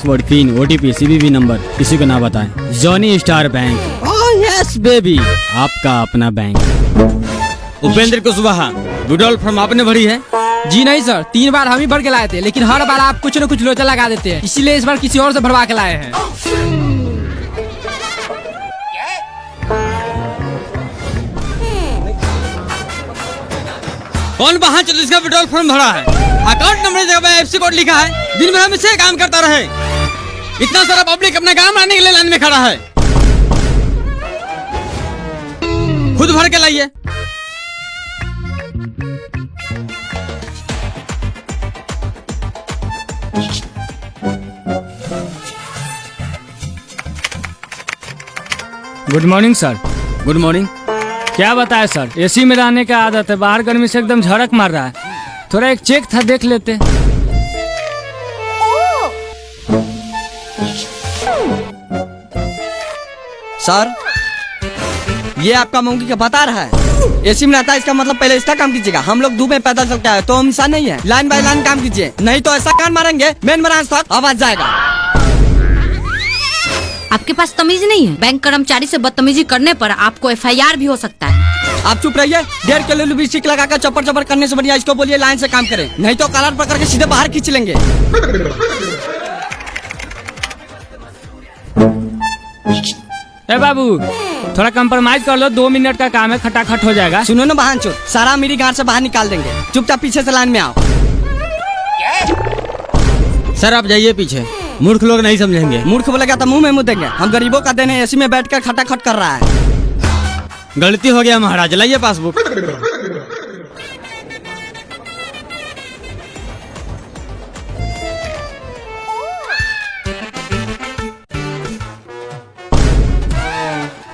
Password, pin, OTP, CVV number किसी को ना बताएं। Johnny star bank. Oh yes baby, आपका अपना bank. Upendra Kushwaha, withdrawal form आपने भरी है? जी नहीं सर, 3 बार हम ही भर के लाए थे, लेकिन हर बार आप कुछ न कुछ लोचा लगा देते हैं, इसीलिए इस बार किसी और से भरवा के लाए हैं। कौन वहाँ चलो इसका विड्रॉल फॉर्म भरा है? अकाउंट नंबर जगह FC कोड लिखा है। दिन भर हम इसे काम करता रहे। इतना सारा पब्लिक अपना काम आने के लिए लाइन में खड़ा है। खुद भर के लाइए। Good morning sir. Good morning. क्या बताए सर, AC में रहने का आदत है, बाहर गर्मी से एकदम झड़क मार रहा है। थोड़ा एक चेक था, देख लेते। सर, ये आपका मंकी का बता रहा है। AC में रहता है, इसका मतलब पहले इसका काम कीजिएगा। हम लोग धूप में पैदल चलते हैं तो हम इंसान नहीं है। लाइन बाय लाइन काम कीजिए, नहीं तो ऐसा कान मारेंगे मेन ब्रांच तक आवाज जाएगा। आपके पास तमीज नहीं है? बैंक कर्मचारी से बदतमीजी करने पर आपको FIR भी हो सकता है। आप चुप रहिए। 1.5 किलो लिपस्टिक लगाकर चपर चपर करने से बढ़िया इसको बोलिए लाइन से काम करें, नहीं तो कलर पकड़ के सीधे बाहर खींच लेंगे। ए बाबू, थोड़ा कंप्रोमाइज कर लो, 2 मिनट का काम है, खटाखट हो जाएगा। सुनो ना बहनचोद, सारा मेरी गांड से बाहर निकाल देंगे। चुपचाप पीछे से लाइन में आओ। सर आप जाइए पीछे, मूर्ख लोग नहीं समझेंगे। मूर्ख बोलेगा तो मुंह में मुँह देंगे। हम गरीबों का देने AC में बैठकर खटाखट कर रहा है। गलती हो गया महाराज, लाइए पासबुक।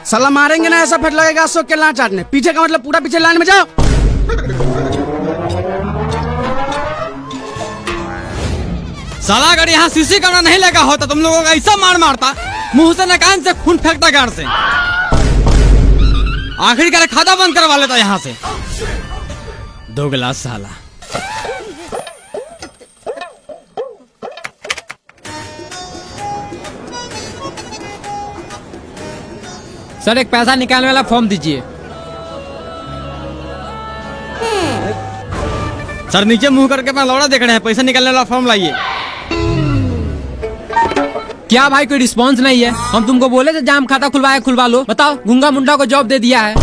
साला मारेंगे ना, ऐसा फट लगेगा अशोक के लान चाटने। पीछे का मतलब पूरा पीछे लाइन में जाओ। साला अगर यहाँ CC कैमरा नहीं लगा होता तुम लोगों का ऐसा मार मारता, मुंह से न कान से खून फेंकता गाड़ से। आखिरकार खाता बंद करवा लेता यहाँ से। 2 गिलास साला। सर, एक पैसा निकालने वाला फॉर्म दीजिए। सर नीचे मुंह करके अपना लौड़ा देख रहे हैं, पैसा निकालने वाला फॉर्म लाइए। क्या भाई, कोई रिस्पांस नहीं है? हम तुमको बोले थे जाम खाता खुलवा लो। बताओ, गूंगा मुंडा को जॉब दे दिया है।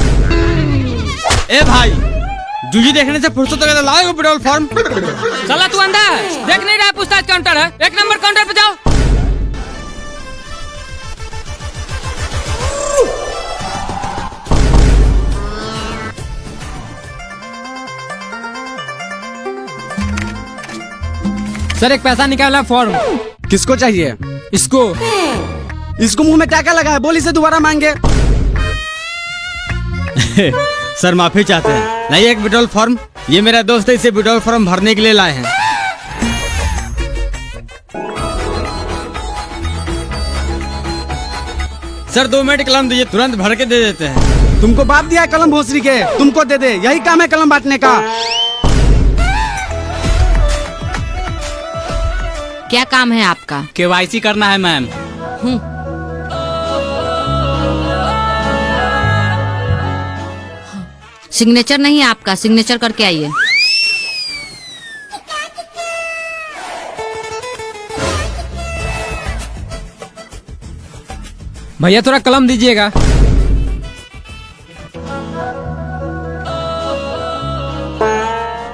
ए भाई, जूजी देखने से फुर्सत लगे तो लाओ विड्रॉल फॉर्म। चला तू अंदर, देख नहीं रहा पूछताछ काउंटर है, 1 नंबर काउंटर पे जाओ। सर, एक पैसा निकालना फॉर्म। किसको चाहिए? इसको। इसको मुंह में क्या क्या लगा है? बोल, इसे दोबारा मांगे। सर माफी चाहते हैं, लाइए एक विड्रॉल फॉर्म। ये मेरा दोस्त है, इसे विड्रॉल फॉर्म भरने के लिए लाए हैं। सर 2 मिनट कलम दीजिए, तुरंत भर के दे देते हैं। तुमको बाप दिया है कलम भोसरी के, तुमको दे दे। यही काम है कलम बांटने का। क्या काम है आपका? KYC करना है मैम। सिग्नेचर नहीं है आपका, सिग्नेचर करके आइए। भैया थोड़ा कलम दीजिएगा।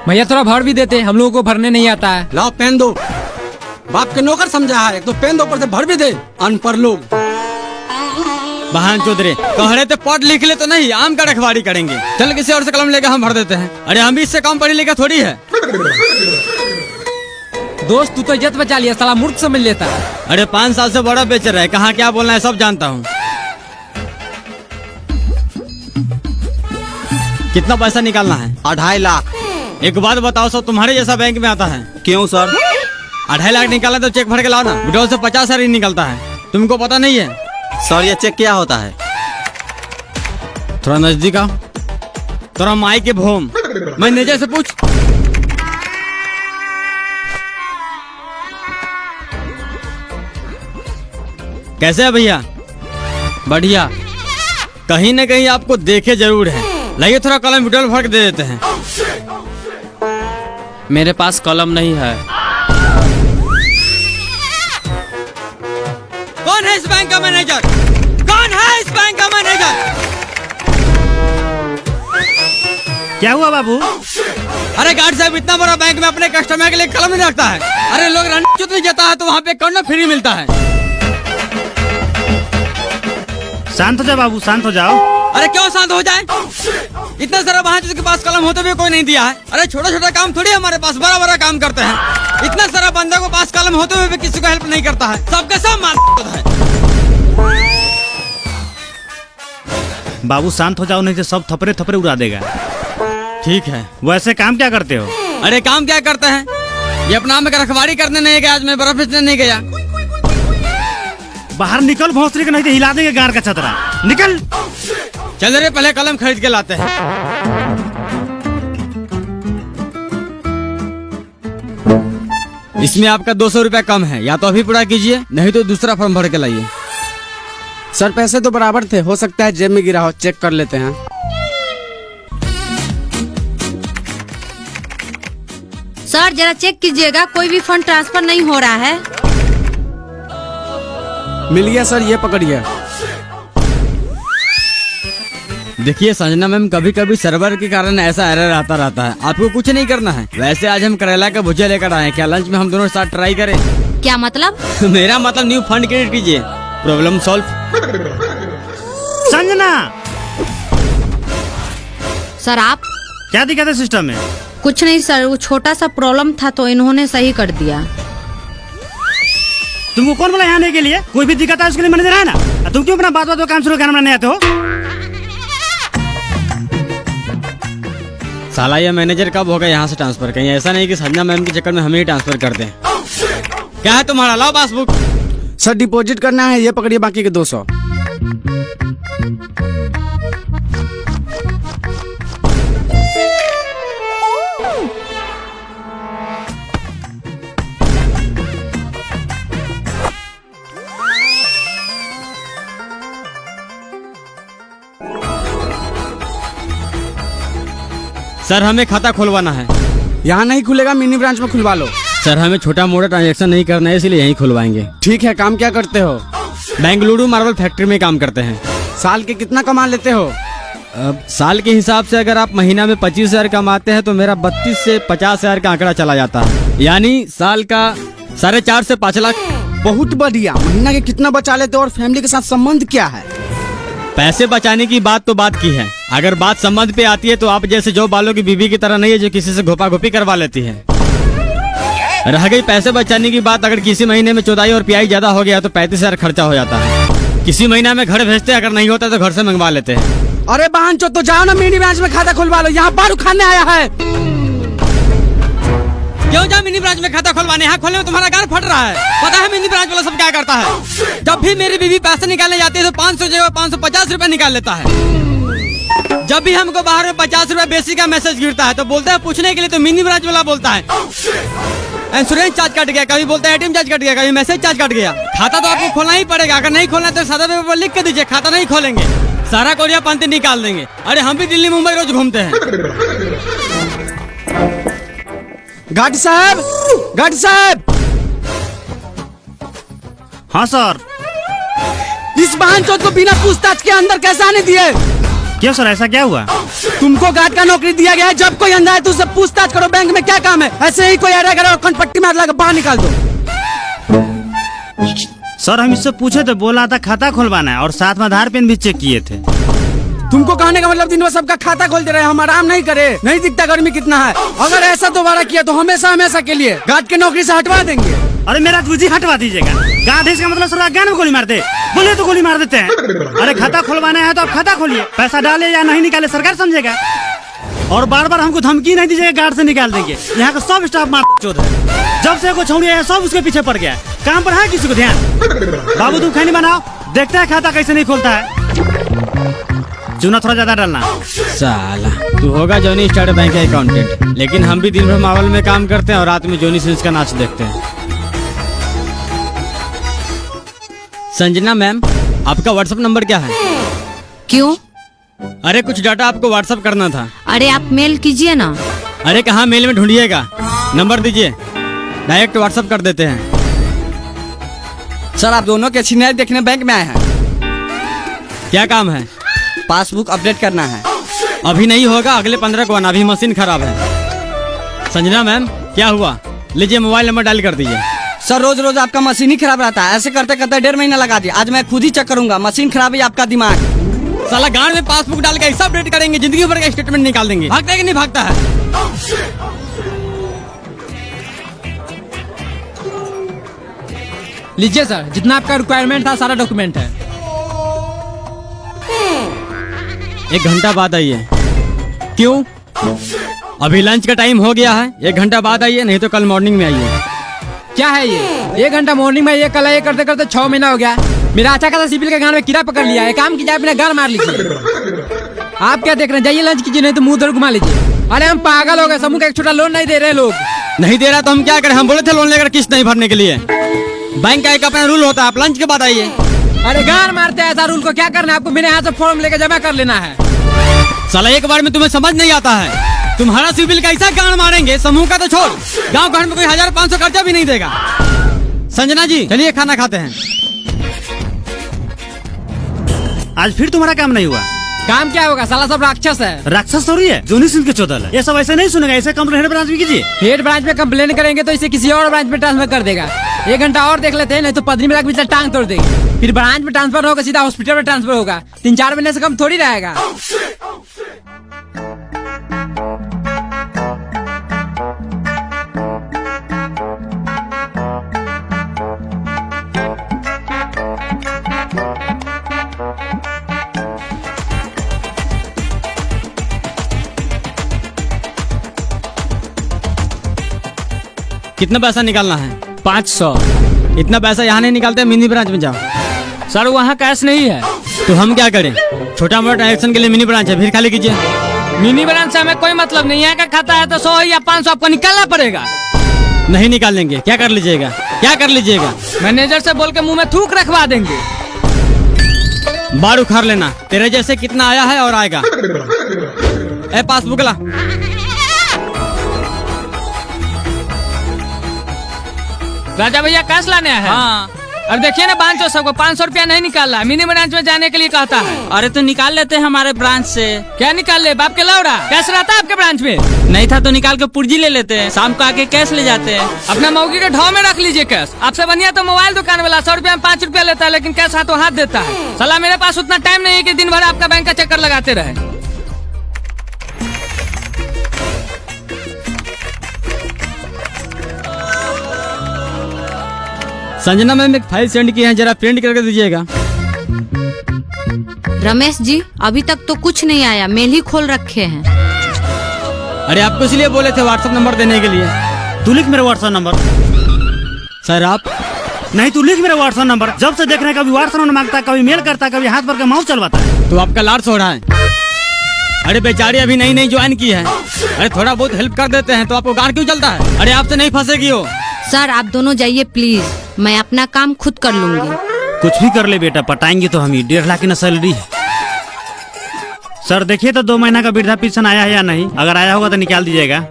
भैया थोड़ा भर भी देते, हम लोगों को भरने नहीं आता है। लाओ पेन दो। बाप के नौकर समझा है, एक तो पेन दो, ऊपर से भर भी दे। अनपढ़ लोग। बहन चौधरी कहरे तो पढ़ लिख ले तो नहीं, आम का रखवारी करेंगे। चल किसी और से कलम लेकर हम भर देते हैं। अरे हम भी इससे कम पढ़ी लिखा थोड़ी है। दोस्त, तू तो इज्जत बचा लिया, साला मूर्ख समझ लेता है। अरे 5 साल से बड़ा बेचर है, कहाँ क्या बोलना है सब जानता हूँ। कितना पैसा निकालना है? 2.5 लाख। एक बात बताओ सर, तुम्हारे जैसा बैंक में आता है? क्यों सर? 2.5 लाख निकाला तो चेक भर के लाओ ना। विड्रॉल से 50 हजार ही निकलता है, तुमको पता नहीं है? सर, ये चेक क्या होता है? थोड़ा नजदीक आओ। थोड़ा माई के भोम, मैनेजर से पूछ। कैसे है भैया? बढ़िया। कहीं न कहीं आपको देखे जरूर है। लाइए थोड़ा कलम विड्रॉल फर्क दे देते हैं। मेरे पास कलम नहीं है। कौन है इस बैंक का मैनेजर? कौन है इस बैंक का मैनेजर? क्या हुआ बाबू? अरे गार्ड साहब, इतना बड़ा बैंक में अपने कस्टमर के लिए कलम नहीं रखता है। अरे लोग रणचुत नहीं जाता है तो वहाँ पे कर्नल फ्री मिलता है। शांत हो जाओ बाबू, शांत हो जाओ। अरे क्यों शांत हो जाए? इतना सारा वहाँ जिसके पास कलम होते हुए कोई नहीं दिया है। अरे छोटा छोटा काम थोड़ी हमारे पास, बड़ा बड़ा काम करते हैं। इतना सारा बंदे को पास कलम होते हुए भी किसी को हेल्प नहीं करता है। सबके सब मार है। बाबू शांत हो जाओ, नहीं तो सब थपरे थपरे उड़ा देगा। ठीक है। वैसे काम क्या करते हो? अरे काम क्या करते हैं? ये अपना में रखवारी करने नहीं गया, आज मैं बर्फ बेचने नहीं गया। बाहर निकल भोसरी के, नहीं तो हिला देंगे गार का छतरा। निकल। चल रे, पहले कलम खरीद के लाते हैं। इसमें आपका 200 रुपया कम है, या तो अभी पूरा कीजिए, नहीं तो दूसरा फॉर्म भर के लाइए। सर पैसे तो बराबर थे, हो सकता है जेब में गिरा हो, चेक कर लेते हैं। सर जरा चेक कीजिएगा, कोई भी फंड ट्रांसफर नहीं हो रहा है। मिल गया सर, ये पकड़िए। देखिए संजना मैम, कभी कभी सर्वर के कारण ऐसा एरर आता रहता है। आपको कुछ नहीं करना है। वैसे आज हम करेला का भुजिया लेकर आए हैं, क्या लंच में हम दोनों साथ ट्राई करें? क्या मतलब? मेरा मतलब न्यू फंड क्रिएट कीजिए, प्रॉब्लम सॉल्व। संजना, सर आप? क्या दिक्कत है सिस्टम में? कुछ नहीं सर, वो छोटा सा प्रॉब्लम था तो इन्होंने सही कर दिया। तुमको कौन बोला यहाँ आने के लिए? कोई भी दिक्कत है उसके लिए मैनेजर है ना। तुम क्यों अपना बात बात काम शुरू करना नहीं आते हो? साला ये मैनेजर कब होगा यहाँ से ट्रांसफर? कहीं ऐसा नहीं कि संजना मैम के चक्कर में हमें ही ट्रांसफर कर दें। क्या है तुम्हारा? लाओ पासबुक। सर डिपॉजिट करना है, ये पकड़िए बाकी के 200। सर हमें खाता खुलवाना है। यहाँ नहीं खुलेगा, मिनी ब्रांच में खुलवा लो। सर हमें छोटा मोटा ट्रांजैक्शन नहीं करना है, इसलिए यहीं खुलवाएंगे। ठीक है, काम क्या करते हो? बेंगलुरु मार्बल फैक्ट्री में काम करते हैं। साल के कितना कमा लेते हो? अब साल के हिसाब से अगर आप महीना में 25,000 कमाते हैं तो मेरा 32 से 50,000 का आंकड़ा चला जाता है, यानी साल का 4.5 से 5 लाख। बहुत बढ़िया। महीना के कितना बचा लेते हो और फैमिली के साथ संबंध क्या है? पैसे बचाने की बात तो बात की है, अगर बात संबंध पे आती है तो आप जैसे जो बालों की बीबी की तरह नहीं है जो किसी से घोपा घोपी करवा लेती है। रह गई पैसे बचाने की बात, अगर किसी महीने में चौदाई और पियाई ज्यादा हो गया तो 35,000 खर्चा हो जाता है। किसी महीना में घर भेजते, अगर नहीं होता तो घर से मंगवा लेते हैं। अरे बहन चो, तो जाओ ना मिनी ब्रांच में खाता खुलवा लो, यहाँ बारू खाने आया है। क्यों जाओ मिनी ब्रांच में खाता खुलवाने? यहाँ खोलने में तुम्हारा गार फट रहा है। पता है मिनी ब्रांच वाला सब क्या करता है? जब भी मेरी बीवी पैसे निकालने जाती है तो 500 जगह 550 रुपए निकाल लेता है। जब भी हमको बाहर में 50 रुपए बेसिक का मैसेज गिरता है तो बोलते हैं पूछने के लिए, तो मिनी ब्रांच वाला बोलता है इंश्योरेंस चार्ज कट गया, कभी बोलता है एटीएम चार्ज कट गया, कभी मैसेज चार्ज कट गया। खाता तो आपको खोलना ही पड़ेगा, अगर नहीं खोलना तो सादा पेपर पर लिख के दीजिए खाता नहीं खोलेंगे, सारा कोरिया पंती निकाल देंगे। अरे हम भी दिल्ली मुंबई रोज घूमते हैं। गार्ड साहब, गार्ड साहब। हाँ सर। इस बहन चोद को बिना पूछताछ के अंदर कैसे आने दिए? क्यों सर, ऐसा क्या हुआ? तुमको गार्ड का नौकरी दिया गया है, जब कोई अंदर है तो उससे पूछताछ करो। बैंक में क्या काम है? ऐसे ही कोई आ रहा है, कनपट्टी मार लगा बाहर निकाल दो। सर हम इससे पूछे थे, बोला था खाता खुलवाना है और साथ में आधार पेन भी चेक किए थे। तुमको कहने का मतलब दिन भर सबका खाता खोल दे रहे हैं, हम आराम नहीं करे? नहीं दिखता गर्मी कितना है? अगर ऐसा दोबारा किया तो हमेशा हमेशा के लिए गार्ड की नौकरी से हटवा देंगे। अरे मेरा तुझी हटवा दीजिएगा। गार्ड इसका मतलब सर ज्ञान में गोली मारते, बोले तो गोली मार देते हैं। अरे खाता खुलवाना है तो आप खाता खोलिए, पैसा डाले या नहीं निकाले सरकार समझेगा। और बार बार हमको धमकी नहीं दीजिएगा, गार्ड से निकाल देंगे। यहाँ का सब स्टाफ मार चोद है। जब से को छोड़िया है सब उसके पीछे पड़ गया। काम पर है किसी को ध्यान? बाबू तुम खैनी बनाओ, देखते हैं खाता कैसे नहीं खोलता है। चूना थोड़ा ज्यादा डालना। साला तू होगा जॉनी स्टार बैंक का अकाउंटेंट, लेकिन हम भी दिन भर मावल में काम करते हैं और रात में जॉनी सिंस का नाच देखते हैं। संजना मैम, आपका व्हाट्सएप नंबर क्या है? क्यों? अरे कुछ डाटा आपको व्हाट्सएप करना था। अरे आप मेल कीजिए ना। अरे कहाँ मेल में ढूंढिएगा, नंबर दीजिए, डायरेक्ट व्हाट्सएप कर देते हैं। सर आप दोनों के सीनियर देखने बैंक में आए हैं। क्या काम है? पासबुक अपडेट करना है। अभी नहीं होगा, अगले 15 को आना, अभी मशीन खराब है। संजना मैम, क्या हुआ? लीजिए मोबाइल नंबर डायल कर दीजिए। सर रोज रोज आपका मशीन ही खराब रहता है, ऐसे करते करते 1.5 महीना लगा दिया। आज मैं खुद ही चेक करूंगा, मशीन खराब है आपका दिमाग। साला गांड में पासबुक डाल के ऐसा अपडेट करेंगे, जिंदगी भर का स्टेटमेंट निकाल देंगे। भागता है कि नहीं भागता है? लीजिए सर, जितना आपका रिक्वायरमेंट था सारा डॉक्यूमेंट है। 1 घंटा बाद आइए। क्यों? अभी लंच का टाइम हो गया है, 1 घंटा बाद आइए, नहीं तो कल मॉर्निंग में आइए। क्या है ये? 1 घंटा मॉर्निंग में, ये कल ये करते करते 6 महीना हो गया। मेरा अच्छा खासा सिविल के गान में कीड़ा पकड़ लिया है। काम कीजिए, अपने गाल मार लीजिए। आप क्या देख रहे हैं? जाइए लंच कीजिए, नहीं तो मुंह उधर घुमा लीजिए। अरे हम पागल हो गए, समूह का एक छोटा लोन नहीं दे रहे लोग। नहीं दे रहा तो हम क्या करें? हम बोले थे लोन लेकर किस्त नहीं भरने के लिए। बैंक का एक अपना रूल होता है, आप लंच के बाद आइए। अरे गान मारते हैं, ऐसा रूल को क्या करना है आपको? मेरे यहाँ से फॉर्म लेकर जमा कर लेना है। साला एक बार में तुम्हें समझ नहीं आता है। तुम्हारा सिविल कैसा गान मारेंगे, समूह का तो छोड़, गांव घर में कोई 1500 खर्चा भी नहीं देगा। संजना जी चलिए खाना खाते हैं। आज फिर तुम्हारा काम नहीं हुआ। काम क्या होगा? साला सब राक्षस है। राक्षस थोड़ी है, जोनी सिंह के चौदल है। ये सब ऐसे नहीं सुनेगा, ऐसे कंप्लेन हेड ब्रांच में कीजिए। हेड ब्रांच में कंप्लेन करेंगे तो इसे किसी और ब्रांच में ट्रांसफर कर देगा। 1 घंटा और देख लेते हैं, नहीं तो पदरी में लग टांग तोड़ देगी। फिर ब्रांच में ट्रांसफर होगा, सीधा हॉस्पिटल में ट्रांसफर होगा। 3-4 महीने से कम थोड़ी रहेगा। कितना पैसा निकालना है? 500। इतना पैसा यहाँ नहीं निकालते, मिनी ब्रांच में जाओ। सर वहाँ कैश नहीं है। तो हम क्या करें? छोटा मोटा ट्रांजेक्शन के लिए मिनी ब्रांच है, फिर खाली कीजिए। मिनी ब्रांच से हमें कोई मतलब नहीं है। का खाता है तो 100 या 500 आपको निकालना पड़ेगा। नहीं निकालेंगे, क्या कर लीजिएगा? क्या कर लीजिएगा? मैनेजर से बोल के मुंह में थूक रखवा देंगे। बार उखाड़ लेना, तेरे जैसे कितना आया है और आएगा। ए पासबुक ला। राजा भैया कैश लाने है। हाँ। अब देखिए ना, बांचो सबको 500 रुपया नहीं निकाल रहा, मिनी ब्रांच में जाने के लिए कहता है। अरे तो निकाल लेते हैं हमारे ब्रांच से। क्या निकाल ले? बाप के लौड़ा कैश रहता है आपके ब्रांच में? नहीं था तो निकाल के पुर्जी ले लेते हैं, शाम को आके कैश ले जाते हैं। अपना मौगी के ढाव में रख लीजिए कैश। आपसे बढ़िया तो मोबाइल दुकान वाला 100 रुपया में 5 रुपया लेता है, लेकिन कैश हाथों हाथ देता है। सलाह मेरे पास उतना टाइम नहीं है कि दिन भर आपका बैंक का चक्कर लगाते रहे। संजना मैम एक फाइल सेंड की है, जरा प्रिंट करके दीजिएगा। रमेश जी अभी तक तो कुछ नहीं आया, मेल ही खोल रखे हैं। अरे आपको इसलिए बोले थे व्हाट्सएप नंबर देने के लिए। तू लिख मेरा व्हाट्सएप नंबर। सर आप नहीं, तू लिख मेरा व्हाट्सएप नंबर। जब से देख रहे हैं, कभी व्हाट्सएप नंबर मांगता है, कभी मेल करता है, कभी हाथ भर के माउस चलवाता है। तो आपका लाड़ सो रहा है। अरे बेचारी अभी नई नई ज्वाइन की है। अरे थोड़ा बहुत हेल्प कर देते हैं तो आपको गांड क्यों चलता है? अरे आपसे नहीं फंसेगी वो। सर आप दोनों जाइए प्लीज, मैं अपना काम खुद कर लूंगी। कुछ भी कर ले बेटा, पटाएंगे तो हम ही। 1.5 लाख की ना सैलरी है। सर देखिए तो 2 महीना का वृद्धा पेंशन आया है या नहीं, अगर आया होगा तो निकाल दीजिएगा।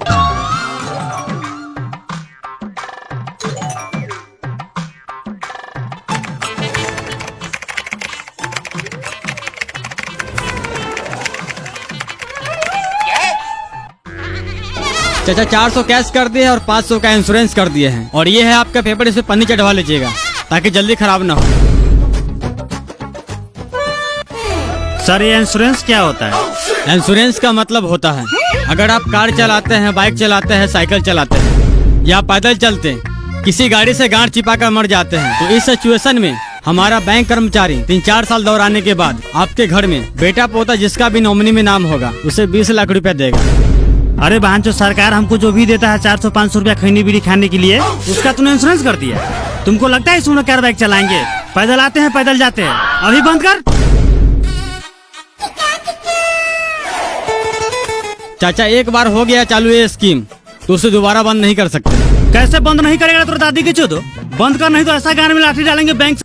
चाचा 400 कैश कर दिए और 500 का इंश्योरेंस कर दिए हैं, और ये है आपका पेपर, इसे पन्नी चढ़वा लीजिएगा ताकि जल्दी खराब ना हो। सर ये इंश्योरेंस क्या होता है? इंश्योरेंस का मतलब होता है अगर आप कार चलाते हैं, बाइक चलाते हैं, साइकिल चलाते हैं या पैदल चलते किसी गाड़ी से गांठ चिपा कर मर जाते हैं, तो इस सिचुएशन में हमारा बैंक कर्मचारी 3-4 साल दौराने के बाद आपके घर में बेटा पोता जिसका भी नॉमिनी में नाम होगा उसे 20 लाख रुपया देगा। अरे बहन, जो सरकार हमको जो भी देता है 400-500 रुपया खैनी बीड़ी खाने के लिए, उसका तूने इंश्योरेंस कर दिया। तुमको लगता है इसमें कार बाइक चलाएंगे? पैदल आते हैं, पैदल जाते हैं। अभी बंद कर। चाचा एक बार हो गया चालू ये स्कीम तो उसे दोबारा बंद नहीं कर सकते। कैसे बंद नहीं करेगा? तो दादी की चो दो बंद कर, नहीं तो ऐसा गान में लाठी डालेंगे बैंक